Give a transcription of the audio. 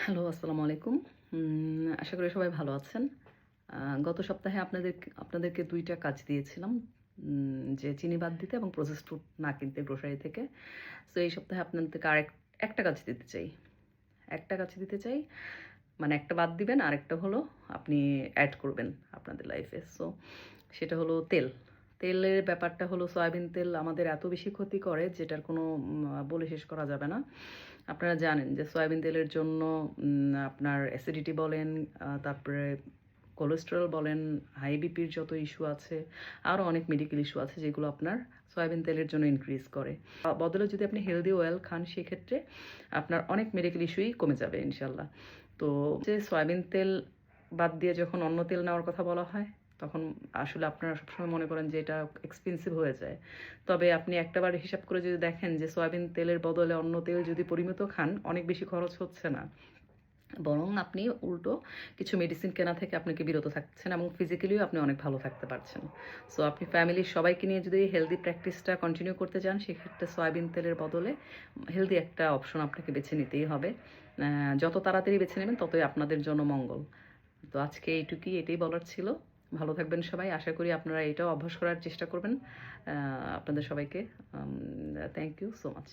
Hello, আসসালামু আলাইকুম। আশা করি সবাই ভালো আছেন। গত সপ্তাহে আপনাদেরকে ২ টা কাজ দিয়েছিলাম। যে চিনি বাদ দিতে এবং প্রসেসড ফুড না কিনতে গ্রোসারি থেকে। সো এই সপ্তাহে আপনাদেরকে একটা কাজ দিতে চাই। একটা কাজ দিতে চাই। মানে একটা বাদ দিবেন, আরেকটা হলো আপনি এড করবেন আপনাদের লাইফে। সো সেটা হলো তেল। তেলের ব্যাপারটা হলো সয়াবিন তেল আমাদের এত বেশি ক্ষতি করে যেটার কোনো বলে শেষ করা যাবে না। আপনারা জানেন যে সয়াবিন তেলের জন্য আপনার অ্যাসিডিটি বলেন, তারপরে কোলেস্টেরল বলেন, হাই বিপির যত ইস্যু আছে, আরও অনেক মেডিকেল ইস্যু আছে যেগুলো আপনার সয়াবিন তেলের জন্য ইনক্রিজ করে। বদলে যদি আপনি হেলদি অয়েল খান সেক্ষেত্রে আপনার অনেক মেডিকেল ইস্যুই কমে যাবে ইনশাল্লাহ। তো যে সয়াবিন তেল বাদ দিয়ে যখন অন্য তেল নেওয়ার কথা বলা হয় তখন আসলে আপনারা সবসময় মনে করেন যে এটা এক্সপেন্সিভ হয়ে যায়। তবে আপনি একটাবার হিসাব করে যদি দেখেন যে সয়াবিন তেলের বদলে অন্য তেল যদি পরিমিত খান অনেক বেশি খরচ হচ্ছে না। বরং আপনি উল্টো কিছু মেডিসিন কেনা থেকে আপনাকে বিরত থাকছেন এবং ফিজিক্যালিও আপনি অনেক ভালো থাকতে পারছেন। সো আপনি ফ্যামিলির সবাইকে নিয়ে যদি হেলদি প্র্যাকটিসটা কন্টিনিউ করতে চান সেক্ষেত্রে সয়াবিন তেলের বদলে হেলদি একটা অপশন আপনাকে বেছে নিতেই হবে। যত তাড়াতাড়ি বেছে নেবেন ততই আপনাদের জন্য মঙ্গল। তো আজকে এটাই বলার ছিল। ভালো থাকবেন সবাই। আশা করি আপনারা এটাও অভ্যাস করার চেষ্টা করবেন। আপনাদের সবাইকে থ্যাংক ইউ সো মাচ।